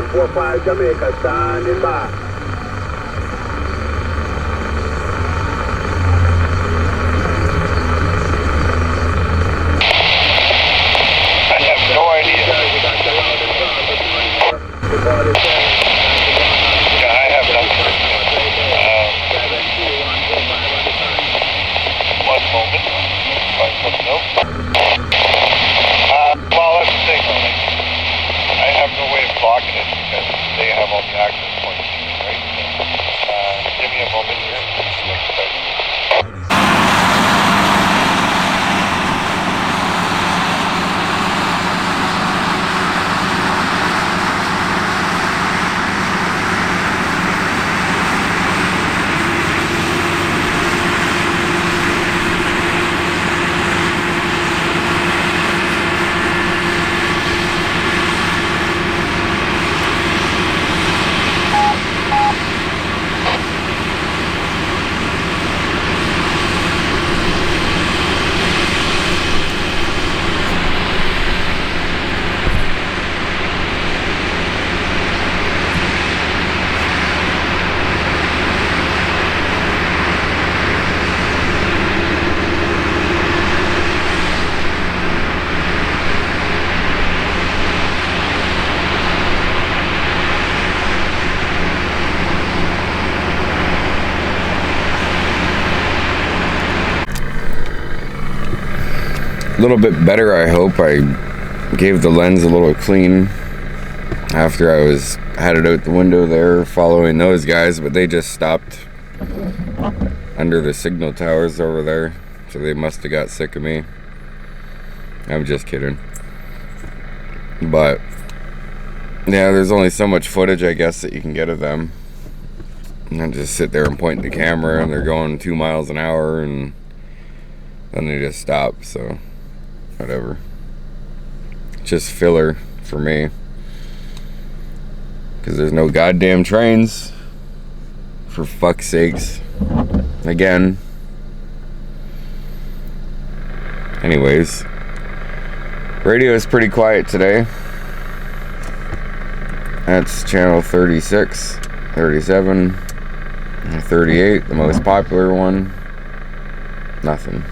145 Jamaica, standing by. I have no idea. Yeah, I have nothing. One moment. Find something else. Well, that's the thing, though. I have no way of blocking it because they have all the access points, right? So, give me a moment here. A little bit better, I hope. I gave the lens a little clean after I had it out the window there following those guys, but they just stopped under the signal towers over there, so they must have got sick of me. I'm just kidding. But yeah, there's only so much footage, I guess, that you can get of them. And I just sit there and point the camera and they're going 2 miles an hour and then they just stop, so whatever. Just filler for me. Because there's no goddamn trains. For fuck's sakes. Again. Anyways. Radio is pretty quiet today. That's channel 36, 37, 38, the most popular one. Nothing.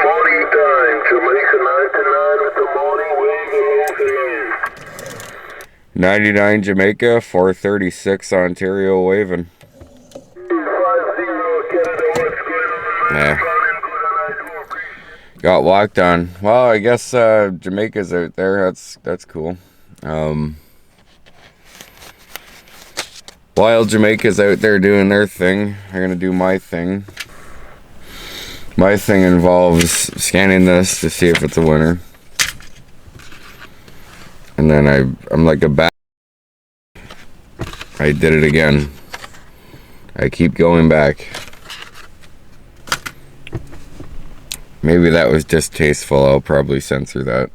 Morning time. Jamaica 99 with the morning wave. 99 Jamaica, 436 Ontario waving. 50 Canada, what's going on? Yeah. Got walked on. Well, I guess Jamaica's out there. That's cool. While Jamaica's out there doing their thing, I'm gonna do my thing. My thing involves scanning this to see if it's a winner. And then I'm like a bat. I did it again. I keep going back. Maybe that was distasteful. I'll probably censor that.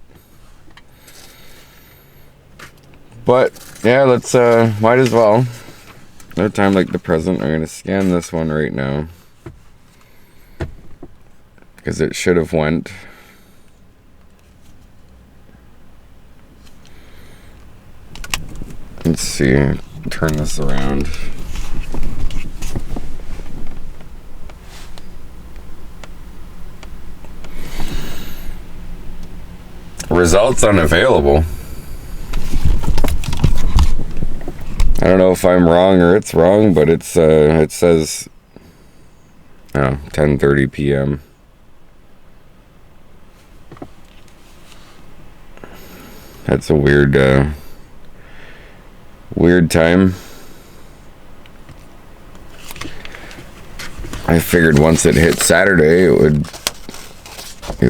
But yeah, let's might as well. No time like the present. I'm gonna scan this one right now. Because it should have went. Let's see. Turn this around. Results unavailable. I don't know if I'm wrong or it's wrong, but it says 10:30 p.m. That's a weird time. I figured once it hit Saturday it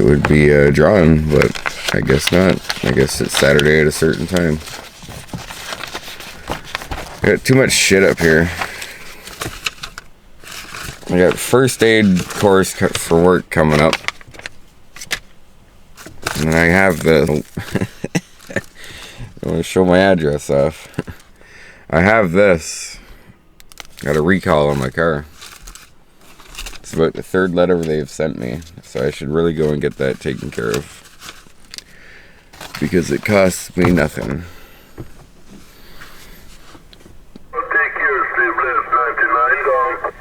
would be drawn, but I guess not. I guess it's Saturday at a certain time. I got too much shit up here. I got first aid course for work coming up. And I have the... I want to show my address off. I have this. Got a recall on my car. It's about the third letter they've sent me. So I should really go and get that taken care of. Because it costs me nothing. Take care, stay blessed, 99 gone.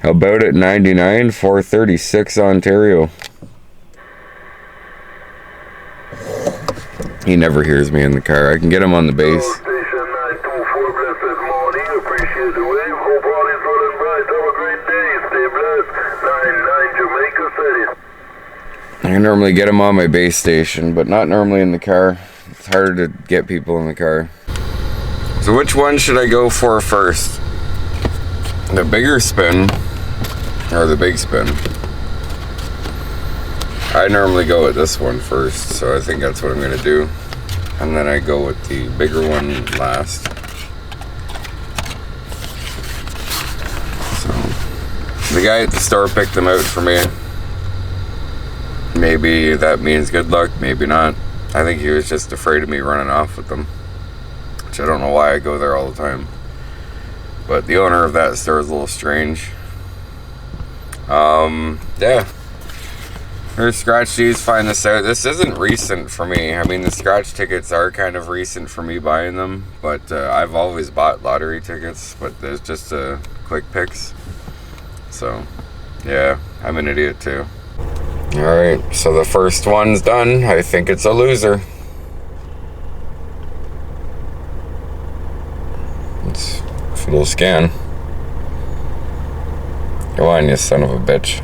How about it, 99, 436 Ontario. He never hears me in the car. I can get him on the base. Station 924, blessed morning. Appreciate the wave. Hope all is well and bright. Have a great day. Stay blessed. 99 Jamaica City. I normally get him on my base station, but not normally in the car. It's harder to get people in the car. So which one should I go for first? The bigger spin or the big spin? I normally go with this one first, so I think that's what I'm gonna do. And then I go with the bigger one last. So the guy at the store picked them out for me. Maybe that means good luck, maybe not. I think he was just afraid of me running off with them. Which I don't know why I go there all the time. But the owner of that store is a little strange. Yeah. Here's Scratch D's, find this out. This isn't recent for me. I mean, the scratch tickets are kind of recent for me buying them. But I've always bought lottery tickets. But there's just quick picks. So, yeah, I'm an idiot too. Alright, so the first one's done. I think it's a loser. It's a little scan. Go on, you son of a bitch.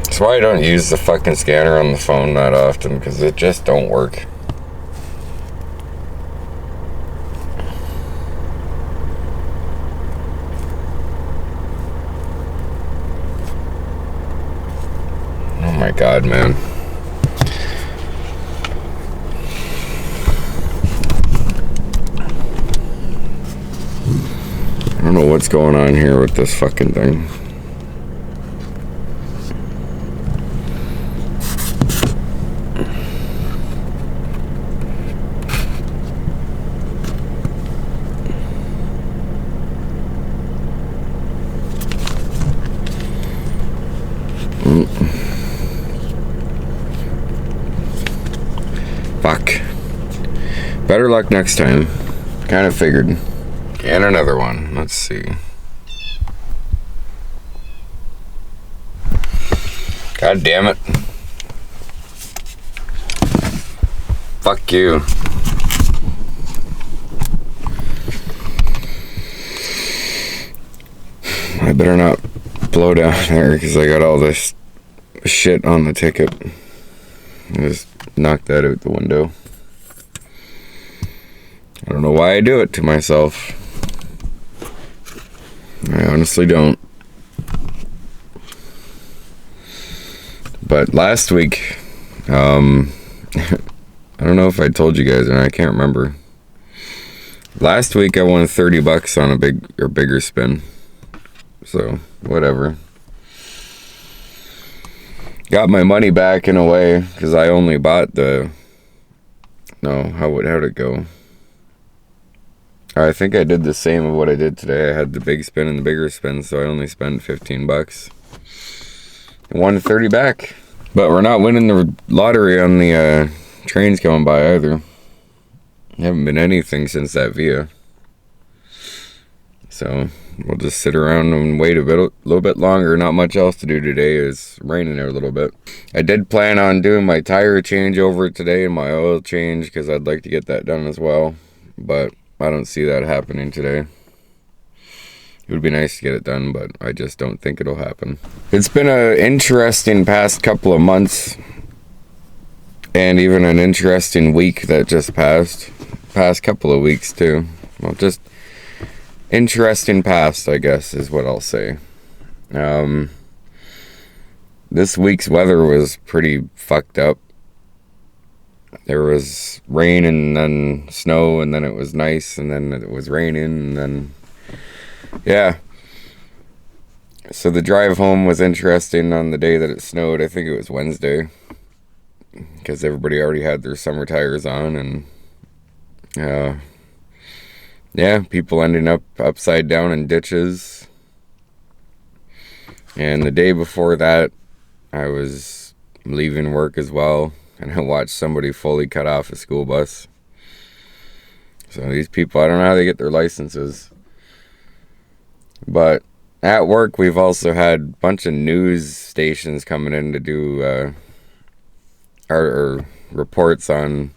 That's why I don't use the fucking scanner on the phone that often, because it just don't work. Oh my god, man. I don't know what's going on here with this fucking thing. Fuck. Better luck next time. Kind of figured. And another one. Let's see. God damn it. Fuck you. I better not blow down there because I got all this shit on the ticket. Just knock that out the window. I don't know why I do it to myself. I honestly don't. But last week, I don't know if I told you guys, and I can't remember. Last week I won $30 on a bigger spin. So, whatever. Got my money back in a way, because I only bought the... No, how'd it go? I think I did the same of what I did today. I had the big spin and the bigger spin, so I only spent $15. I won 30 back. But we're not winning the lottery on the trains going by either. Haven't been anything since that Via. So we'll just sit around and wait a little bit longer. Not much else to do today. It's raining there a little bit. I did plan on doing my tire changeover today and my oil change because I'd like to get that done as well. But I don't see that happening today. It would be nice to get it done, but I just don't think it'll happen. It's been an interesting past couple of months, and even an interesting week that just passed. Past couple of weeks too. Well, just interesting past, I guess, is what I'll say. This week's weather was pretty fucked up. There was rain and then snow, and then it was nice, and then it was raining, and then... Yeah. So the drive home was interesting on the day that it snowed. I think it was Wednesday. Because everybody already had their summer tires on, and... yeah, people ending up upside down in ditches. And the day before that, I was leaving work as well, and I watched somebody fully cut off a school bus. So these people, I don't know how they get their licenses. But at work, we've also had a bunch of news stations coming in to do our reports on,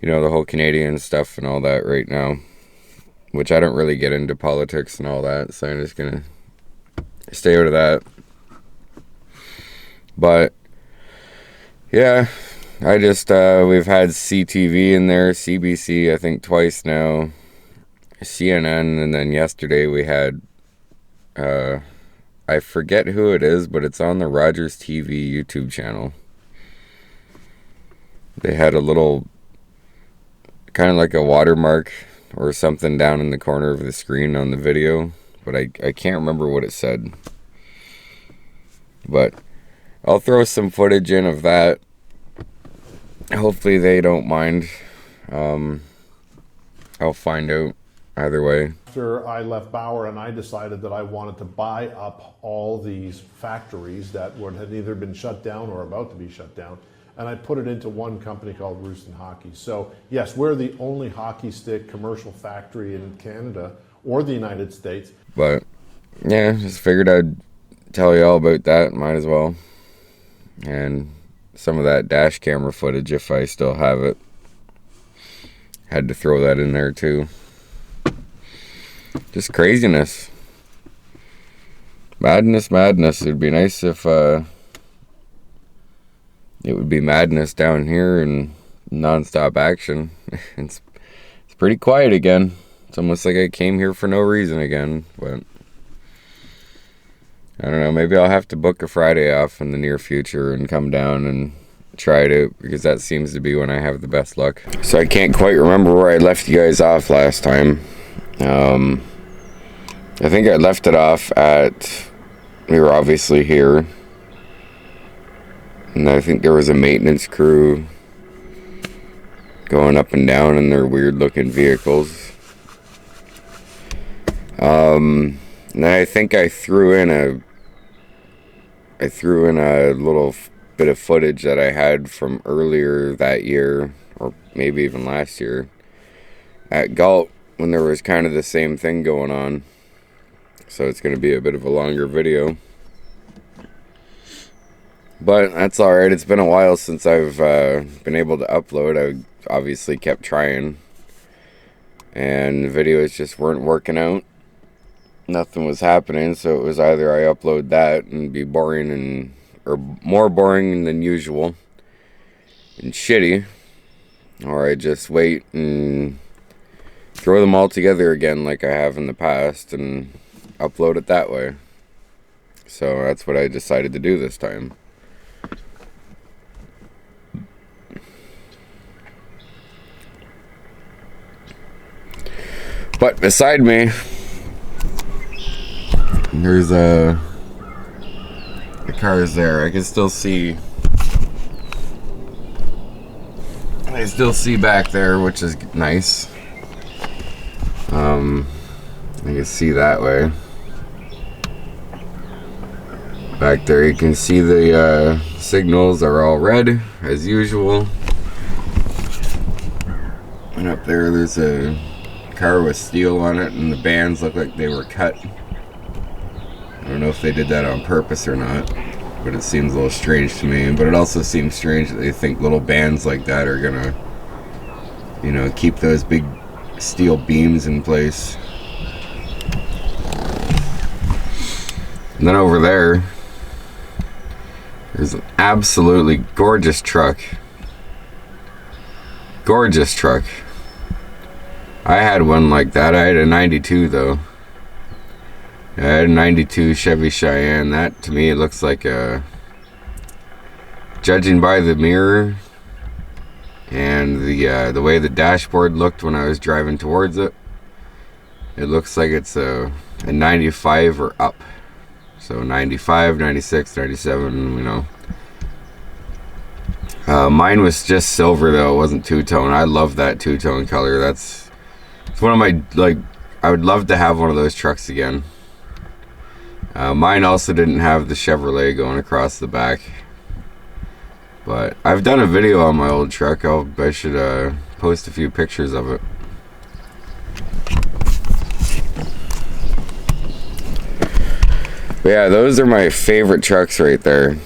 the whole Canadian stuff and all that right now. Which I don't really get into politics and all that, so I'm just gonna stay out of that. But yeah, I just we've had CTV in there, CBC I think twice now, CNN, and then yesterday we had I forget who it is, but it's on the Rogers TV YouTube channel. They had a little kind of like a watermark or something down in the corner of the screen on the video, but I can't remember what it said. But I'll throw some footage in of that. Hopefully they don't mind. I'll find out either way. After I left Bauer, and I decided that I wanted to buy up all these factories that had either been shut down or about to be shut down, and I put it into one company called Rooston Hockey. So yes, we're the only hockey stick commercial factory in Canada or the United States. But yeah, just figured I'd tell you all about that, might as well. And some of that dash camera footage, if I still have it. Had to throw that in there too. Just craziness. Madness. It'd be nice if it would be madness down here and non-stop action. It's pretty quiet again. It's almost like I came here for no reason again, but I don't know, maybe I'll have to book a Friday off in the near future and come down and try it out, because that seems to be when I have the best luck. So I can't quite remember where I left you guys off last time. I think I left it off at, we were obviously here, and I think there was a maintenance crew going up and down in their weird looking vehicles. And I think I threw in a little bit of footage that I had from earlier that year, or maybe even last year, at Galt, when there was kind of the same thing going on. So it's going to be a bit of a longer video. But that's alright. It's been a while since I've been able to upload. I obviously kept trying, and the videos just weren't working out. Nothing was happening, so it was either I upload that and be boring or more boring than usual and shitty, or I just wait and throw them all together again like I have in the past and upload it that way. So that's what I decided to do this time. But beside me, there's the car is there. I can still see. I still see back there, which is nice. I can see that way. Back there, you can see the signals are all red as usual. And up there's a car with steel on it, and the bands look like they were cut. I don't know if they did that on purpose or not, but it seems a little strange to me. But it also seems strange that they think little bands like that are gonna, keep those big steel beams in place. And then over there's an absolutely gorgeous truck. Gorgeous truck. I had one like that. I had a 92 though. I had a 92 Chevy Cheyenne. That to me it looks like judging by the mirror and the way the dashboard looked when I was driving towards it, it looks like it's a 95 or up. So 95, 96, 97, Mine was just silver though, it wasn't two-tone. I love that two-tone color. That's It's one of my, like, I would love to have one of those trucks again. Mine also didn't have the Chevrolet going across the back. But I've done a video on my old truck. I should post a few pictures of it. But yeah, those are my favorite trucks right there.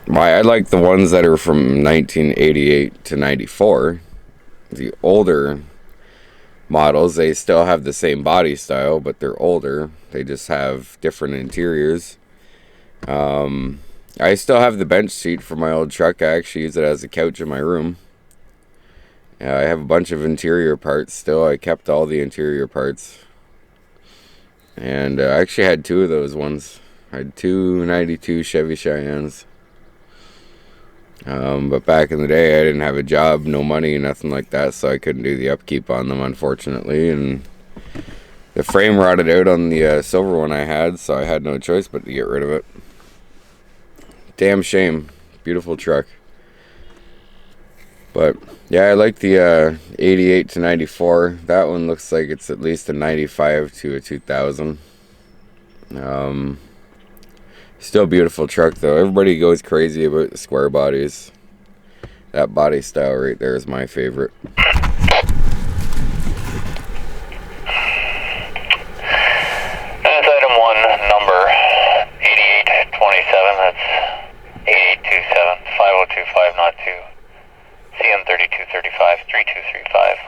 I like the ones that are from 1988 to 94. The older models, they still have the same body style, but they're older. They just have different interiors. I still have the bench seat for my old truck. I actually use it as a couch in my room. I have a bunch of interior parts still. I kept all the interior parts. And I actually had two of those ones. I had two 92 Chevy Cheyennes. But back in the day, I didn't have a job, no money, nothing like that, so I couldn't do the upkeep on them, unfortunately. And the frame rotted out on the silver one I had, so I had no choice but to get rid of it. Damn shame. Beautiful truck. But yeah, I like the 88 to 94. That one looks like it's at least a 95 to a 2000. Still beautiful truck though. Everybody goes crazy about the square bodies. That body style right there is my favorite. That's item 1, number 8827. That's 8827 502 502 CM 3235 3235.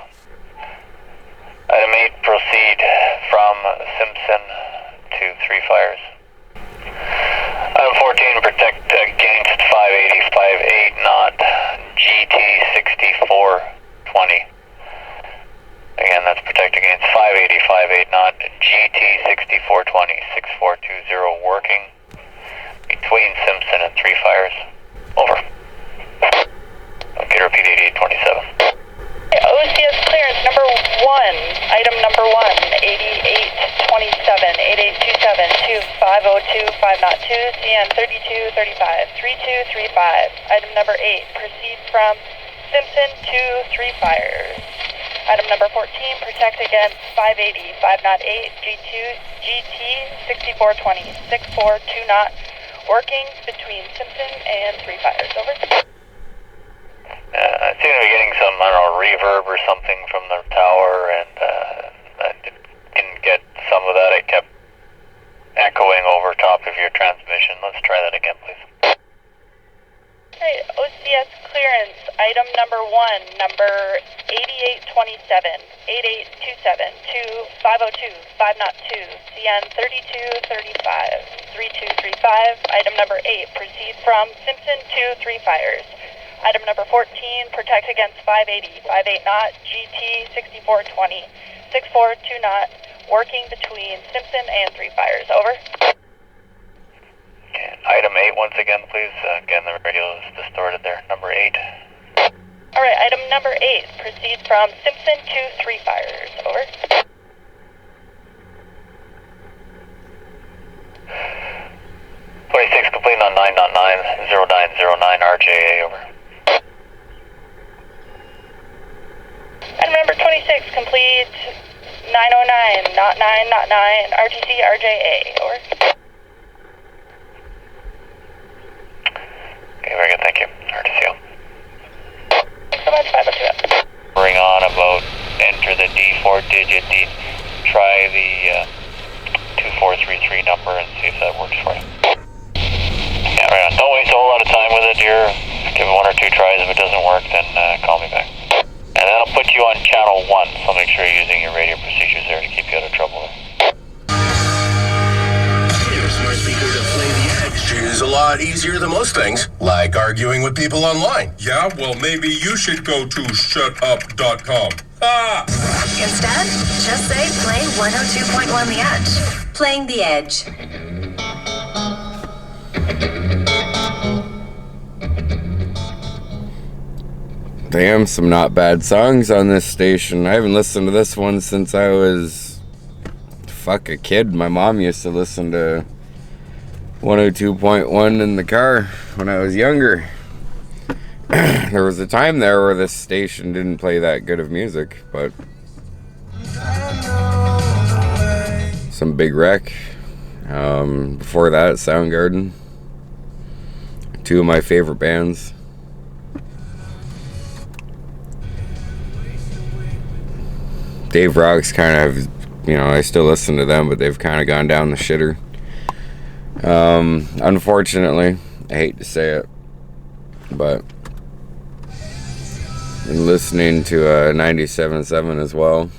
Item 8, proceed from Simpson to Three Fires. Item 14, protect against 580, 58 knot GT 6420. Again, that's protect against 580, 58 knot GT 6420, 6420, working between Simpson and Three Fires. Over. Okay, repeat 8827. OCS clearance number 1, item number 1, 8827, 8827 to 502 502 CN 3235 3235. Item number 8, proceed from Simpson to Three Fires. Item number 14, protect against 580 508 GT 6420 642 knot, working between Simpson and Three Fires. Over. I seem to be getting some, I don't know, reverb or something from the tower, and I didn't get some of that. I kept echoing over top of your transmission. Let's try that again, please. Alright, OCS clearance, item number 1, number 8827, 8827 to 502 502 CN 3235 3235. Item number 8, proceed from Simpson to Three Fires. Item number 14, protect against 580, 58 knot, GT 6420, 642 knot, working between Simpson and Three Fires. Over. Okay. Item 8 once again, please. Again, the radio is distorted there. Number 8. Alright, item number 8, proceed from Simpson to Three Fires. Over. Complete on 9.9, 0909 RJA, over. Item number 26, complete 909, not 9, RTC, RJA, over. Okay, very good, thank you. RTCO. Thanks so much, 502. Bring on about, enter the D4 digit, try the 2433 number and see if that works for you. Yeah, right on. Don't waste a whole lot of time with it here. Give it 1 or 2 tries. If it doesn't work, then call me back. And that'll put you on channel 1, so make sure you're using your radio procedures there to keep you out of trouble there. Your smart speaker to play the edge is a lot easier than most things, like arguing with people online. Yeah, well, maybe you should go to shutup.com. Ah! Instead, just say play 102.1 The Edge. Playing The Edge. Damn, some not bad songs on this station. I haven't listened to this one since I was a kid. My mom used to listen to 102.1 in the car when I was younger. There was a time there where this station didn't play that good of music, but Some Big Wreck. Before that, Soundgarden. Two of my favorite bands. Dave Rock's kind of, I still listen to them, but they've kind of gone down the shitter. Unfortunately, I hate to say it, but been listening to 97.7 as well.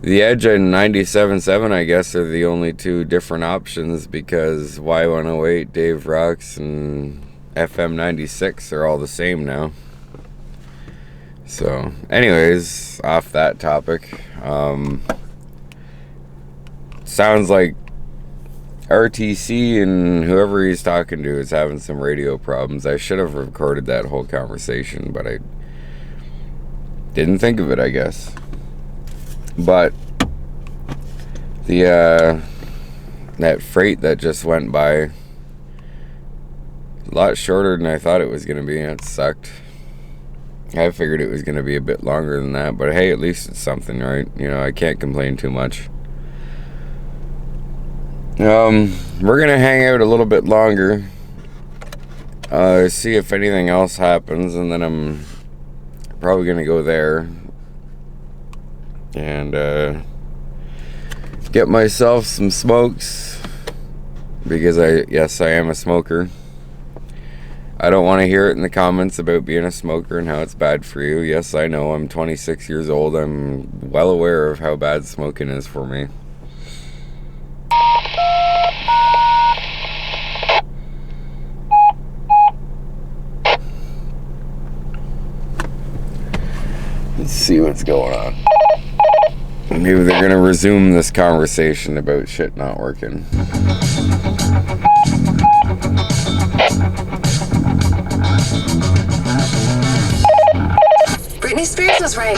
The Edge and 97.7, I guess, are the only two different options, because Y108, Dave Rocks, and FM 96 are all the same now. So, anyways, off that topic, sounds like RTC and whoever he's talking to is having some radio problems. I should have recorded that whole conversation, but I didn't think of it, I guess. But the that freight that just went by, a lot shorter than I thought it was going to be. It sucked. I figured it was going to be a bit longer than that, but hey, at least it's something, right? I can't complain too much. We're going to hang out a little bit longer, see if anything else happens, and then I'm probably going to go there and get myself some smokes, because I am a smoker. I don't want to hear it in the comments about being a smoker and how it's bad for you. Yes, I know, I'm 26 years old. I'm well aware of how bad smoking is for me. Let's see what's going on. Maybe they're going to resume this conversation about shit not working. Britney Spears was right.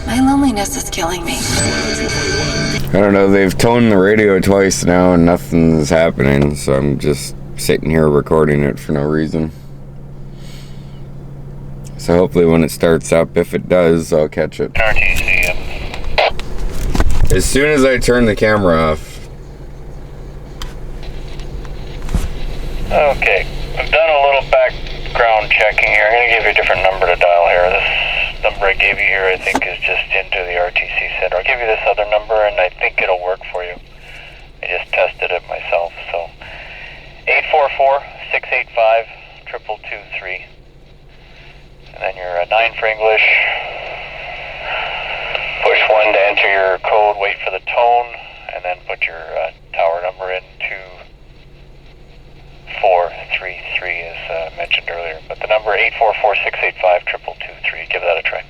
My loneliness is killing me. I don't know, they've toned the radio twice now and nothing's happening, so I'm just sitting here recording it for no reason. So hopefully when it starts up, if it does, I'll catch it. As soon as I turn the camera off. Okay, I've done a little background checking here. I'm going to give you a different number to dial here. This number I gave you here, I think, is just into the RTC center. I'll give you this other number, and I think it'll work for you. I just tested it myself. So, 844-685-2223. And then you're 9 for English. Push 1 to enter your code, wait for the tone, and then put your tower number in 2433 as mentioned earlier. But the number 844-685-2223, give that a try.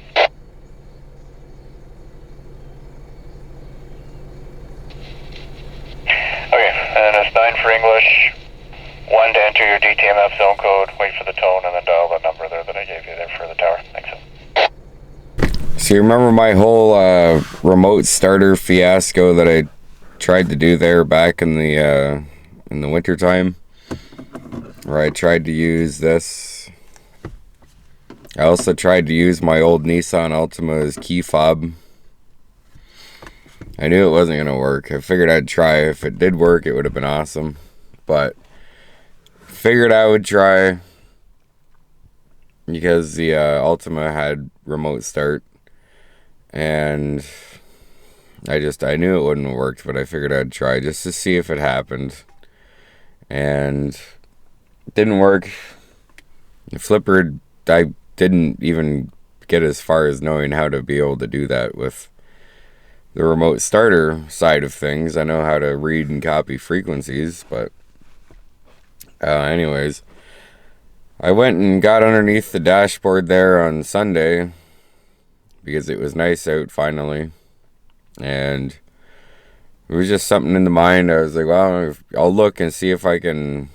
Okay, and it's 9 for English, 1 to enter your DTMF zone code, wait for the tone, and then dial the number there that I gave you there for the tower. Thanks. So you remember my whole remote starter fiasco that I tried to do there back in the winter time, where I tried to use this. I also tried to use my old Nissan Altima's key fob. I knew it wasn't going to work. I figured I'd try. If it did work, it would have been awesome. But figured I would try, because the Altima had remote start. And I knew it wouldn't have worked, but I figured I'd try just to see if it happened. And it didn't work. The flipper, I didn't even get as far as knowing how to be able to do that with the remote starter side of things. I know how to read and copy frequencies, but anyways, I went and got underneath the dashboard there on Sunday, because it was nice out finally, and it was just something in the mind. I was like, well, I'll look and see if I can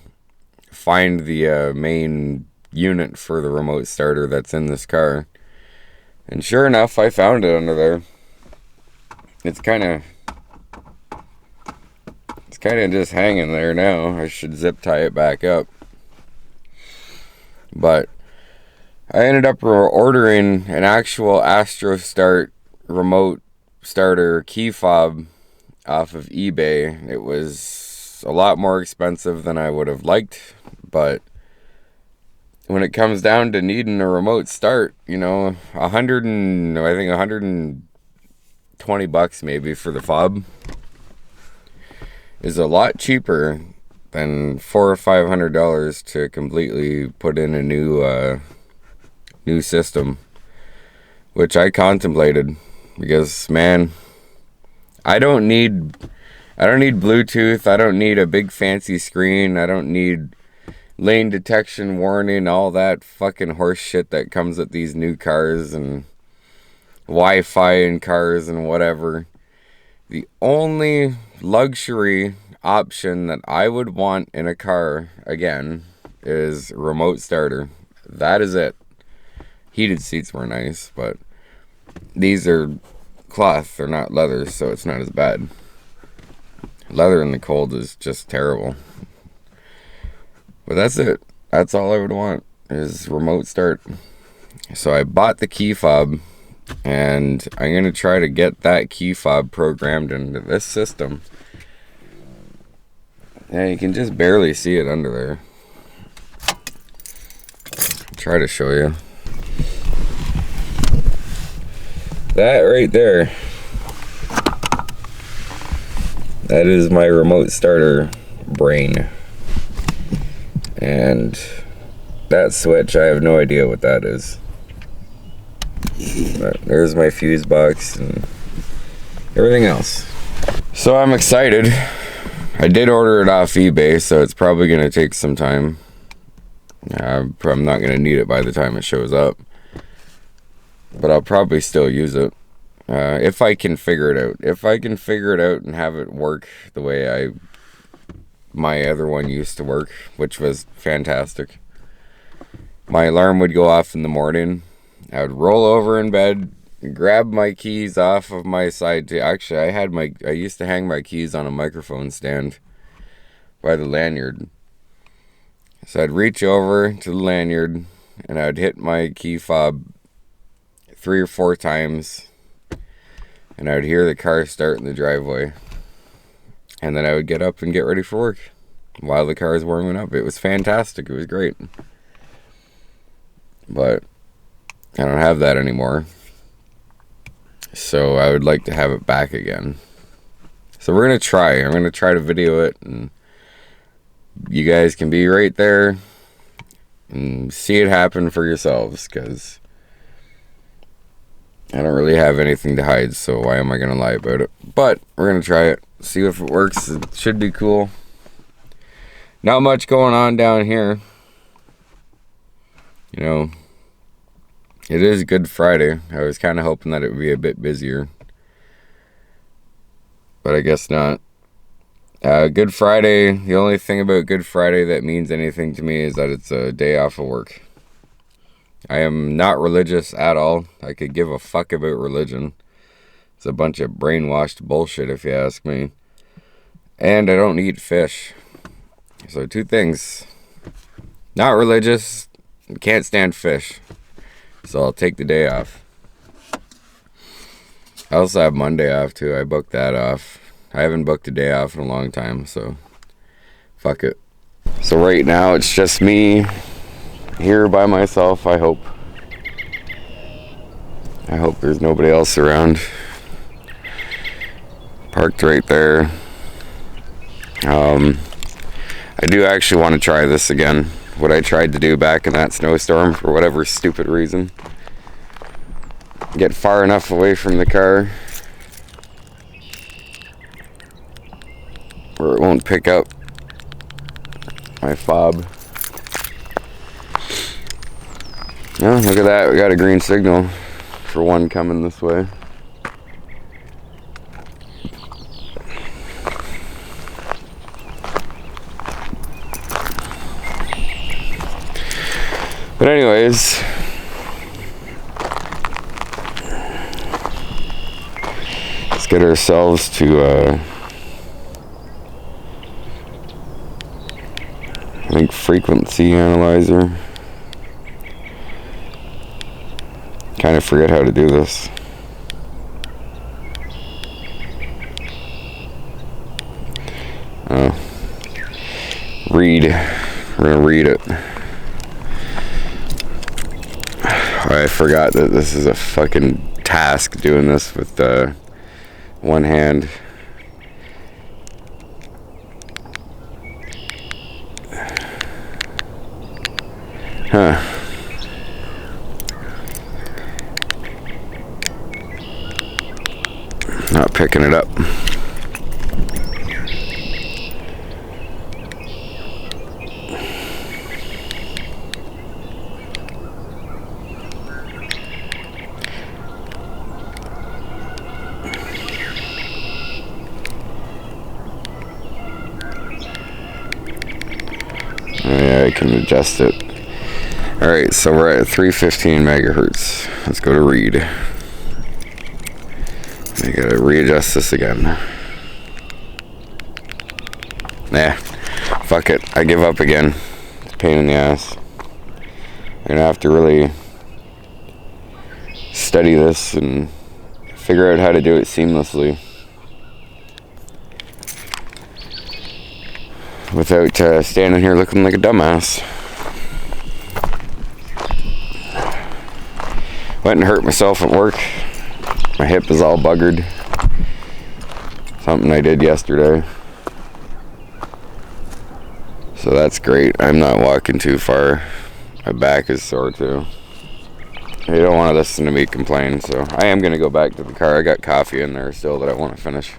find the main unit for the remote starter that's in this car. And sure enough, I found it under there. It's kind of just hanging there now. I should zip tie it back up. But I ended up ordering an actual AstroStart remote starter key fob off of eBay. It was a lot more expensive than I would have liked, but when it comes down to needing a remote start, you know, $120 maybe for the fob is a lot cheaper than $400 or $500 to completely put in a new system, which I contemplated, because man, I don't need Bluetooth, I don't need a big fancy screen, I don't need lane detection warning, all that fucking horse shit that comes with these new cars and Wi-Fi in cars and whatever. The only luxury option that I would want in a car, again, is remote starter. That is it. Heated seats were nice, but these are cloth, they're not leather, so it's not as bad. Leather in the cold is just terrible. But that's it. That's all I would want, is remote start. So I bought the key fob, and I'm going to try to get that key fob programmed into this system. Yeah, you can just barely see it under there. I'll try to show you. That right there, that is my remote starter brain. And that switch, I have no idea what that is. But there's my fuse box and everything else. So I'm excited. I did order it off eBay, so it's probably going to take some time. I'm not going to need it by the time it shows up. But I'll probably still use it. If I can figure it out. If I can figure it out and have it work the way my other one used to work, which was fantastic. My alarm would go off in the morning. I would roll over in bed, grab my keys off of my side table. Actually, I used to hang my keys on a microphone stand by the lanyard. So I'd reach over to the lanyard and I'd hit my key fob 3 or 4 times, and I would hear the car start in the driveway. And then I would get up and get ready for work while the car is warming up. It was fantastic. It was great. But I don't have that anymore. So I would like to have it back again. So we're going to try. I'm going to try to video it, and you guys can be right there and see it happen for yourselves, because I don't really have anything to hide, so why am I going to lie about it? But we're going to try it, see if it works. It should be cool. Not much going on down here. You know, it is Good Friday. I was kind of hoping that it would be a bit busier, but I guess not. Good Friday, the only thing about Good Friday that means anything to me is that it's a day off of work. I am not religious at all. I could give a fuck about religion. It's a bunch of brainwashed bullshit, if you ask me. And I don't eat fish. So 2 things. Not religious, can't stand fish. So I'll take the day off. I also have Monday off too. I booked that off. I haven't booked a day off in a long time, so fuck it. So right now it's just me here by myself, I hope. I hope there's nobody else around. Parked right there. I do actually want to try this again. What I tried to do back in that snowstorm for whatever stupid reason. Get far enough away from the car where it won't pick up my fob. Oh, look at that, we got a green signal for one coming this way. But anyways, let's get ourselves to I think frequency analyzer. Kind of forget how to do this. Read. We're gonna read it. I forgot that this is a fucking task doing this with one hand. Huh. Not picking it up. Yeah, I can adjust it. Alright, so we're at 315 megahertz. Let's go to read. I gotta readjust this again. Nah, fuck it. I give up again. It's a pain in the ass. I'm gonna have to really study this and figure out how to do it seamlessly without standing here looking like a dumbass. Went and hurt myself at work. My hip is all buggered. Something I did yesterday. So that's great. I'm not walking too far. My back is sore too. You don't want to listen to me complain, so I am going to go back to the car. I got coffee in there still that I want to finish.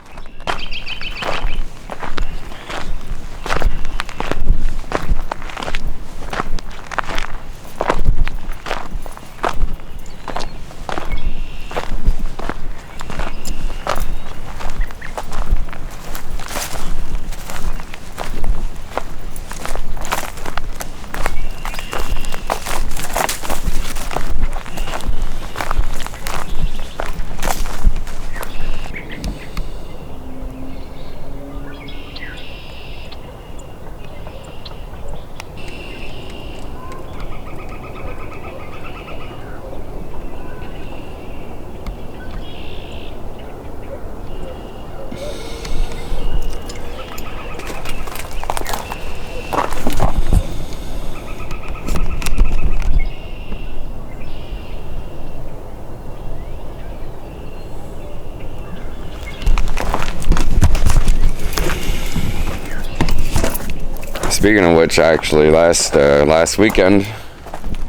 Speaking of which, actually, last weekend,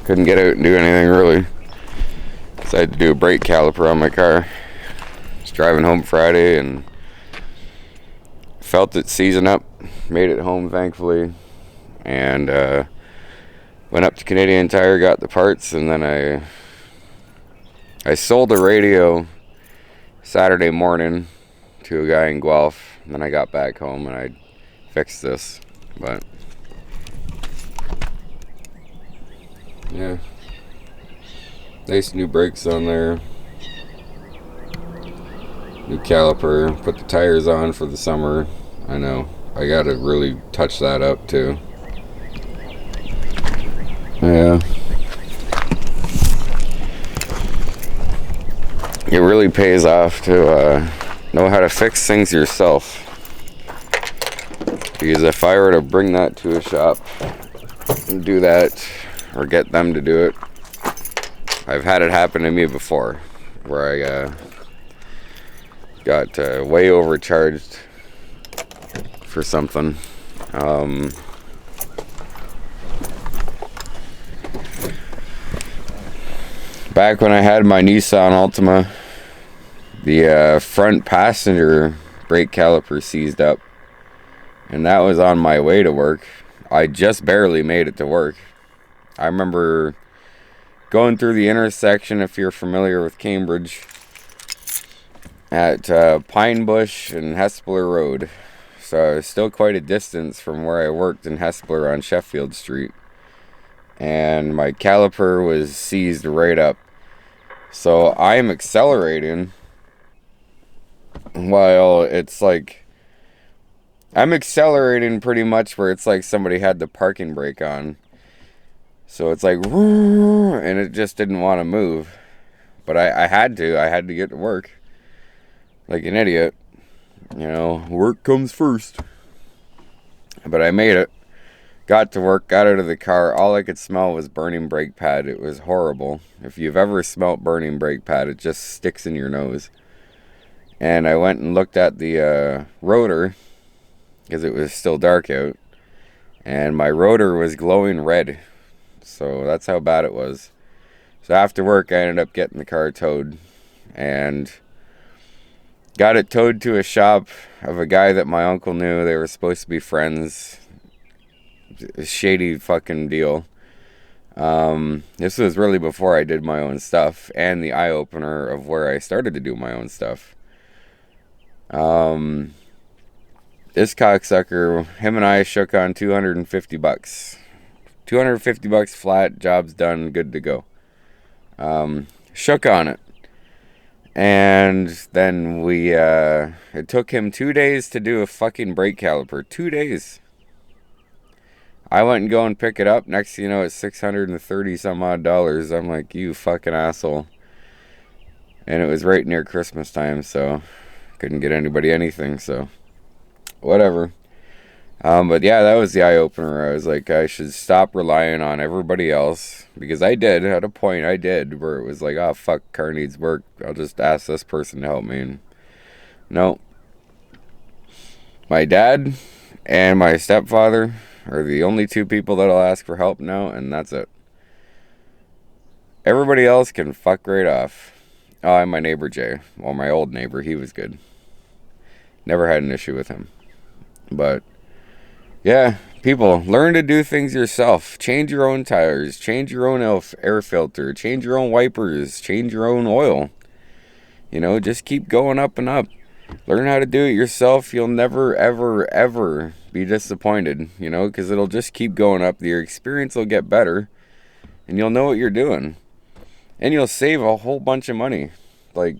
couldn't get out and do anything really. Decided to do a brake caliper on my car. Was driving home Friday and felt it season up. Made it home, thankfully, and went up to Canadian Tire, got the parts, and then I sold the radio Saturday morning to a guy in Guelph. And then I got back home and I fixed this, but. Yeah, nice new brakes on there, new caliper, put the tires on for the summer. I know, I gotta really touch that up too. Yeah, it really pays off to know how to fix things yourself, because if I were to bring that to a shop and do that, or get them to do it. I've had it happen to me before, where I got way overcharged for something. Back when I had my Nissan Altima, the front passenger brake caliper seized up, and that was on my way to work. I just barely made it to work. I remember going through the intersection, if you're familiar with Cambridge, at Pine Bush and Hespeler Road. So I was still quite a distance from where I worked in Hespeler on Sheffield Street. And my caliper was seized right up. So I'm accelerating while it's like... I'm accelerating pretty much where it's like somebody had the parking brake on. So it's like, and it just didn't want to move. But I had to get to work. Like an idiot. You know, work comes first. But I made it. Got to work, got out of the car. All I could smell was burning brake pad. It was horrible. If you've ever smelt burning brake pad, it just sticks in your nose. And I went and looked at the rotor, because it was still dark out. And my rotor was glowing red. So that's how bad it was. So after work, I ended up getting the car towed. And got it towed to a shop of a guy that my uncle knew. They were supposed to be friends. A shady fucking deal. This was really before I did my own stuff, and the eye-opener of where I started to do my own stuff. This cocksucker, him and I shook on $250. $250 flat, job's done, good to go. Shook on it. And then it took him 2 days to do a fucking brake caliper. 2 days. I went and go and pick it up. Next thing you know, it's $630 some odd. I'm like, you fucking asshole. And it was right near Christmas time, so couldn't get anybody anything, so whatever. But yeah, that was the eye-opener. I was like, I should stop relying on everybody else. Because I did, at a point I did, where it was like, oh fuck, car needs work. I'll just ask this person to help me. And no. My dad and my stepfather are the only two people that'll ask for help now, and that's it. Everybody else can fuck right off. Oh, and my neighbor Jay. Well, my old neighbor, he was good. Never had an issue with him. But, yeah, people, learn to do things yourself. Change your own tires. Change your own air filter. Change your own wipers. Change your own oil. You know, just keep going up and up. Learn how to do it yourself. You'll never, ever, ever be disappointed, you know, because it'll just keep going up. Your experience will get better, and you'll know what you're doing. And you'll save a whole bunch of money. Like,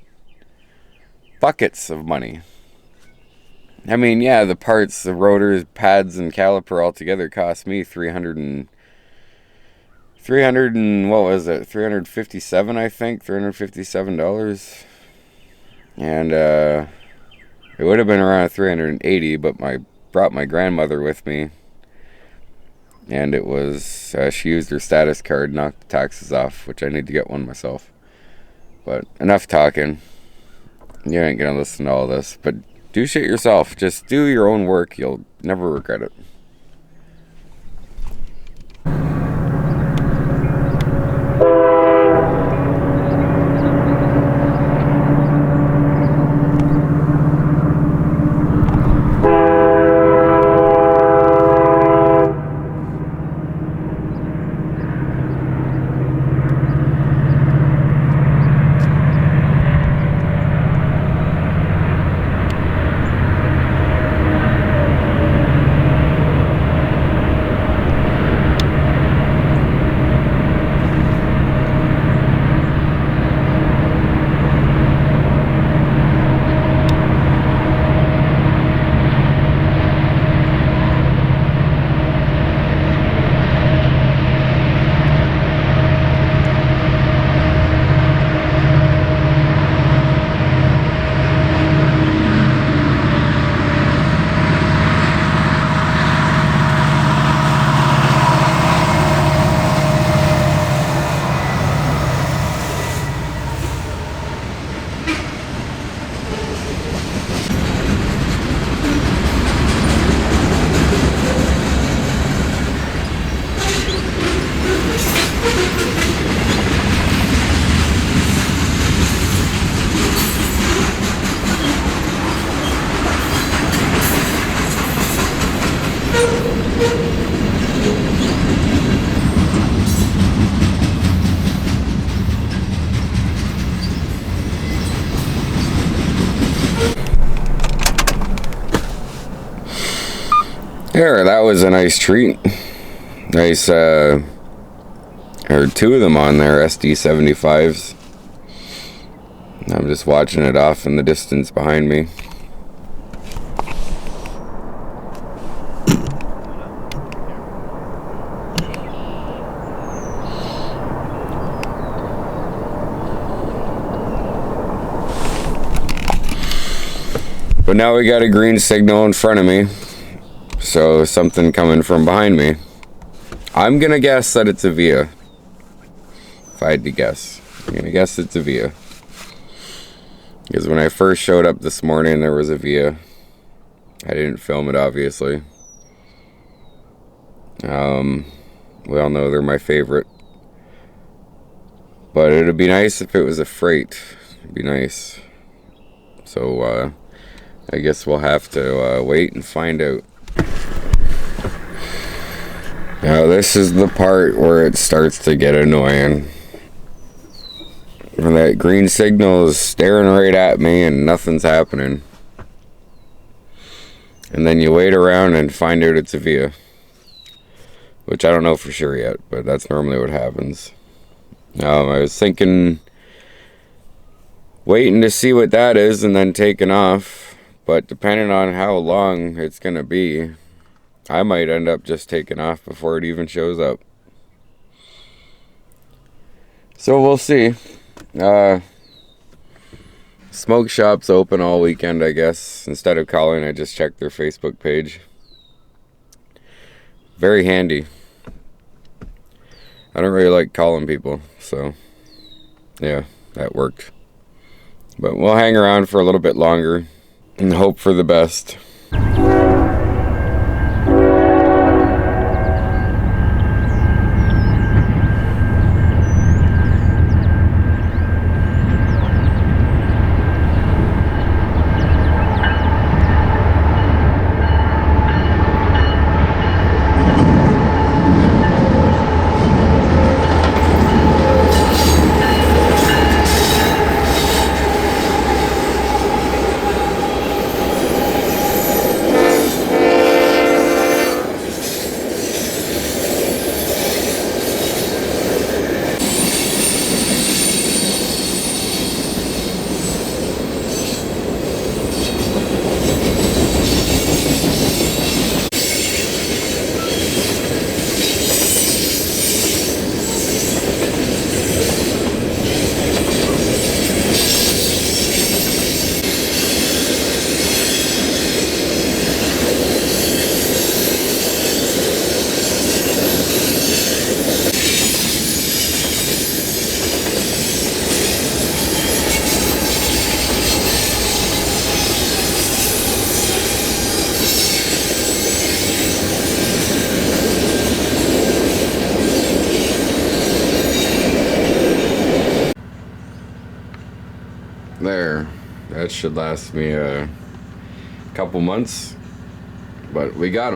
buckets of money. I mean, yeah, the parts, the rotors, pads, and caliper altogether cost me $357, I think, $357. And, it would have been around $380, but brought my grandmother with me, and it was she used her status card, knocked the taxes off, which I need to get one myself. But enough talking. You ain't gonna listen to all this, but do shit yourself. Just do your own work. You'll never regret it. There, that was a nice treat. Nice, or two of them on there, SD75s. I'm just watching it off in the distance behind me. But now we got a green signal in front of me. So something coming from behind me. I'm gonna guess that it's a Via. If I had to guess. I'm gonna guess it's a Via. Because when I first showed up this morning, there was a Via. I didn't film it, obviously. We all know they're my favorite. But it'd be nice if it was a freight. It'd be nice. So, I guess we'll have to wait and find out. Now, this is the part where it starts to get annoying. When that green signal is staring right at me and nothing's happening. And then you wait around and find out it's a Via. Which I don't know for sure yet, but that's normally what happens. I was thinking waiting to see what that is and then taking off. But depending on how long it's going to be, I might end up just taking off before it even shows up. So we'll see. Smoke shop's open all weekend, I guess. Instead of calling, I just checked their Facebook page. Very handy. I don't really like calling people, so yeah, that worked. But we'll hang around for a little bit longer and hope for the best. There, that should last me a couple months, but we got 'em.